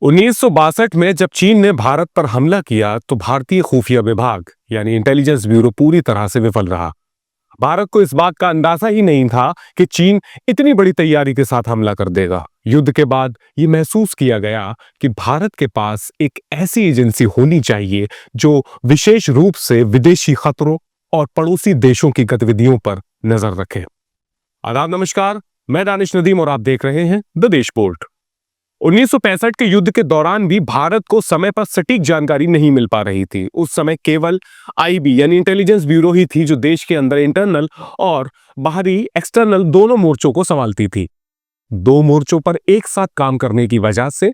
1962 में जब चीन ने भारत पर हमला किया तो भारतीय खुफिया विभाग यानी इंटेलिजेंस ब्यूरो पूरी तरह से विफल रहा। भारत को इस बात का अंदाजा ही नहीं था कि चीन इतनी बड़ी तैयारी के साथ हमला कर देगा। युद्ध के बाद ये महसूस किया गया कि भारत के पास एक ऐसी एजेंसी होनी चाहिए जो विशेष रूप से विदेशी खतरों और पड़ोसी देशों की गतिविधियों पर नजर रखे। आदाब, नमस्कार, मैं दानिश नदीम और आप देख रहे हैं द देश पोर्ट। 1965 के युद्ध के दौरान भी भारत को समय पर सटीक जानकारी नहीं मिल पा रही थी। उस समय केवल आईबी यानी इंटेलिजेंस ब्यूरो ही थी जो देश के अंदर इंटरनल और बाहरी एक्सटर्नल दोनों मोर्चों को संभालती थी। दो मोर्चों पर एक साथ काम करने की वजह से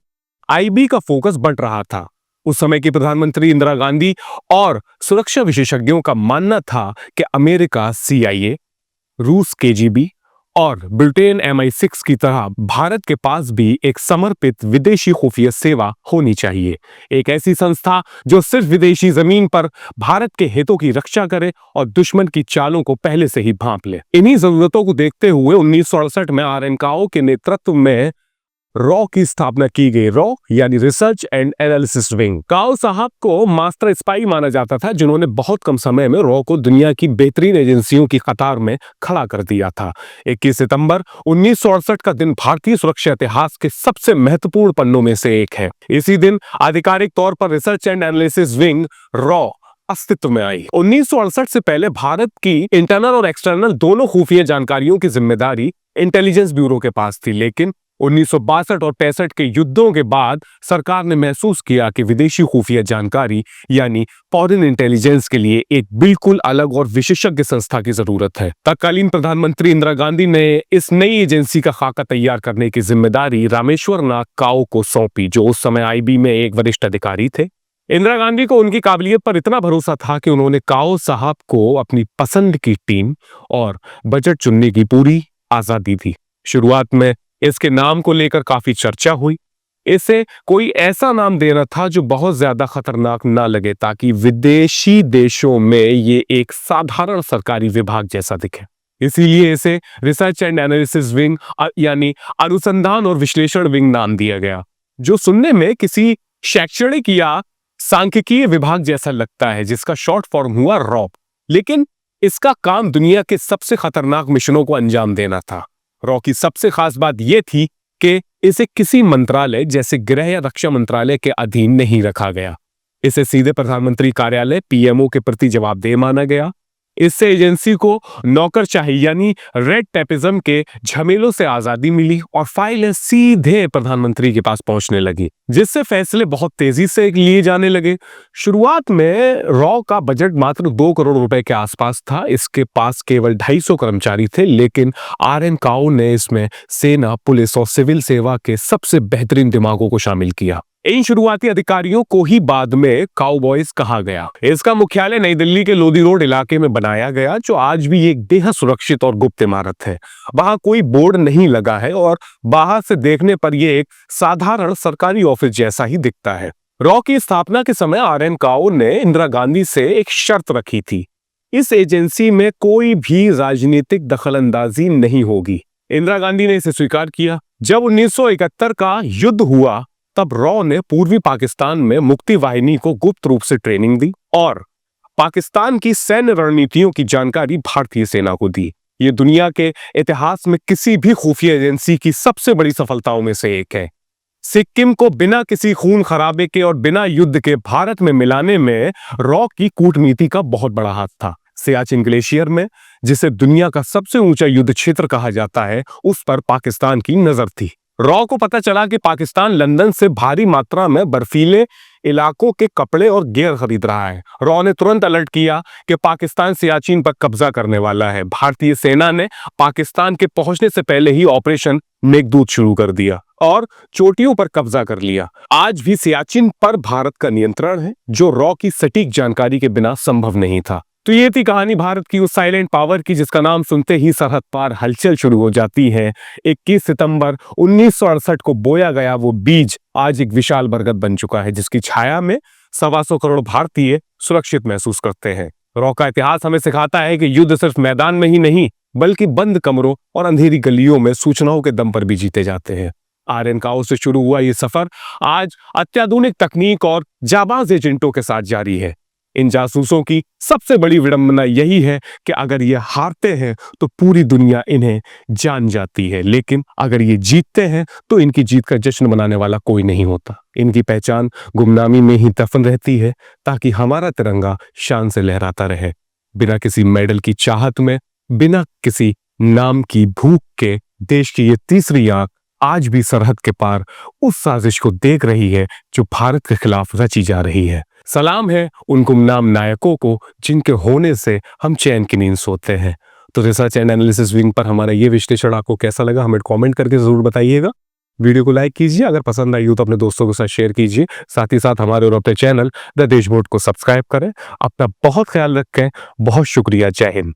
आईबी का फोकस बढ़ रहा था। उस समय की प्रधानमंत्री इंदिरा गांधी और सुरक्षा विशेषज्ञों का मानना था कि अमेरिका CIA, रूस KGB और ब्रिटेन MI6 की तरह भारत के पास भी एक समर्पित विदेशी खुफिया सेवा होनी चाहिए। एक ऐसी संस्था जो सिर्फ विदेशी जमीन पर भारत के हितों की रक्षा करे और दुश्मन की चालों को पहले से ही भांप ले। इन्हीं जरूरतों को देखते हुए 1968 में RN काओ के नेतृत्व में रॉ की स्थापना की गई। रॉ यानी रिसर्च एंड एनालिसिस विंग। काओ साहब को मास्टर स्पाई माना जाता था जिन्होंने बहुत कम समय में रॉ को दुनिया की बेहतरीन एजेंसियों की कतार में खड़ा कर दिया था। 21 सितंबर 1968 का दिन भारतीय सुरक्षा इतिहास के सबसे महत्वपूर्ण पन्नों में से एक है। इसी दिन आधिकारिक तौर पर research and analysis wing raw अस्तित्व में आई। 1968 से पहले भारत की इंटरनल और एक्सटर्नल दोनों खुफिया जानकारियों की जिम्मेदारी इंटेलिजेंस ब्यूरो के पास थी, लेकिन 1962 और 65 के युद्धों के बाद सरकार ने महसूस किया कि विदेशी खुफिया जानकारी यानी फॉरेन इंटेलिजेंस के लिए एक बिल्कुल अलग और विशेषज्ञ संस्था की जरूरत है। तत्कालीन प्रधानमंत्री इंदिरा गांधी ने इस नई एजेंसी का खाका तैयार करने की जिम्मेदारी रामेश्वर नाथ काओ को सौंपी, जो उस समय आईबी में एक वरिष्ठ अधिकारी थे। इंदिरा गांधी को उनकी काबिलियत पर इतना भरोसा था कि उन्होंने काओ साहब को अपनी पसंद की टीम और बजट चुनने की पूरी आजादी दी। शुरुआत में इसके नाम को लेकर काफी चर्चा हुई। इसे कोई ऐसा नाम देना था जो बहुत ज्यादा खतरनाक ना लगे, ताकि विदेशी देशों में ये एक साधारण सरकारी विभाग जैसा दिखे। इसीलिए इसे रिसर्च एंड एनालिसिस विंग यानी अनुसंधान और विश्लेषण विंग नाम दिया गया, जो सुनने में किसी शैक्षणिक या सांख्यिकीय विभाग जैसा लगता है, जिसका शॉर्ट फॉर्म हुआ रॉ। लेकिन इसका काम दुनिया के सबसे खतरनाक मिशनों को अंजाम देना था। रॉ की सबसे खास बात यह थी कि इसे किसी मंत्रालय जैसे गृह या रक्षा मंत्रालय के अधीन नहीं रखा गया। इसे सीधे प्रधानमंत्री कार्यालय PMO के प्रति जवाबदेह माना गया। इससे एजेंसी को नौकरशाही यानी रेड टेपिज्म के झमेलों से आजादी मिली और फाइलें सीधे प्रधानमंत्री के पास पहुंचने लगी, जिससे फैसले बहुत तेजी से लिए जाने लगे। शुरुआत में रॉ का बजट मात्र 2 करोड़ रुपए के आसपास था। इसके पास केवल 250 कर्मचारी थे, लेकिन RN काओ ने इसमें सेना, पुलिस और सिविल सेवा के सबसे बेहतरीन दिमागों को शामिल किया। इन शुरुआती अधिकारियों को ही बाद में काउबॉयज कहा गया। इसका मुख्यालय नई दिल्ली के लोधी रोड इलाके में बनाया गया, जो आज भी एक बेहद सुरक्षित और गुप्त इमारत है। वहां कोई बोर्ड नहीं लगा है और बाहर से देखने पर यह एक साधारण सरकारी ऑफिस जैसा ही दिखता है। रॉ की स्थापना के समय RN काओ ने इंदिरा गांधी से एक शर्त रखी थी, इस एजेंसी में कोई भी राजनीतिक दखलंदाजी नहीं होगी। इंदिरा गांधी ने इसे स्वीकार किया। जब 1971 का युद्ध हुआ तब रॉ ने पूर्वी पाकिस्तान में मुक्ति वाहिनी को गुप्त रूप से ट्रेनिंग दी और पाकिस्तान की सैन्य रणनीतियों की जानकारी भारतीय सेना को दी। यह दुनिया के इतिहास में किसी भी खुफिया एजेंसी की सबसे बड़ी सफलताओं में से एक है। सिक्किम को बिना किसी खून खराबे के और बिना युद्ध के भारत में मिलाने में रॉ की कूटनीति का बहुत बड़ा हाथ था। सियाचिन ग्लेशियर में, जिसे दुनिया का सबसे ऊंचा युद्ध क्षेत्र कहा जाता है, उस पर पाकिस्तान की नजर थी। रॉ को पता चला कि पाकिस्तान लंदन से भारी मात्रा में बर्फीले इलाकों के कपड़े और गियर खरीद रहा है। रॉ ने तुरंत अलर्ट किया कि पाकिस्तान सियाचिन पर कब्जा करने वाला है। भारतीय सेना ने पाकिस्तान के पहुंचने से पहले ही ऑपरेशन मेघदूत शुरू कर दिया और चोटियों पर कब्जा कर लिया। आज भी सियाचिन पर भारत का नियंत्रण है, जो रॉ की सटीक जानकारी के बिना संभव नहीं था। तो ये थी कहानी भारत की उस साइलेंट पावर की, जिसका नाम सुनते ही सरहद पार हलचल शुरू हो जाती है। 21 सितंबर 1968 को बोया गया वो बीज आज एक विशाल बरगद बन चुका है, जिसकी छाया में 125 करोड़ भारतीय सुरक्षित महसूस करते हैं। रॉ का इतिहास हमें सिखाता है कि युद्ध सिर्फ मैदान में ही नहीं, बल्कि बंद कमरों और अंधेरी गलियों में सूचनाओं के दम पर भी जीते जाते हैं। आर्यन काओ से शुरू हुआ ये सफर आज अत्याधुनिक तकनीक और जाबाज एजेंटों के साथ जारी है। इन जासूसों की सबसे बड़ी विडंबना यही है कि अगर ये हारते हैं तो पूरी दुनिया इन्हें जान जाती है, लेकिन अगर ये जीतते हैं तो इनकी जीत का जश्न मनाने वाला कोई नहीं होता। इनकी पहचान गुमनामी में ही दफन रहती है, ताकि हमारा तिरंगा शान से लहराता रहे। बिना किसी मेडल की चाहत में, बिना किसी नाम की भूख के, देश की ये तीसरी आंख आज भी सरहद के पार उस साजिश को देख रही है जो भारत के खिलाफ रची जा रही है। सलाम है उन गुमनाम नायकों को जिनके होने से हम चैन की नींद सोते हैं। तो रिसर्च एंड एनालिसिस विंग पर हमारा ये विश्लेषण आपको कैसा लगा, हमें कमेंट करके जरूर बताइएगा। वीडियो को लाइक कीजिए, अगर पसंद आई हो तो अपने दोस्तों के साथ शेयर कीजिए। साथ ही साथ हमारे और अपने चैनल द देशभोट को सब्सक्राइब करें। अपना बहुत ख्याल रखें। बहुत शुक्रिया। जय हिंद।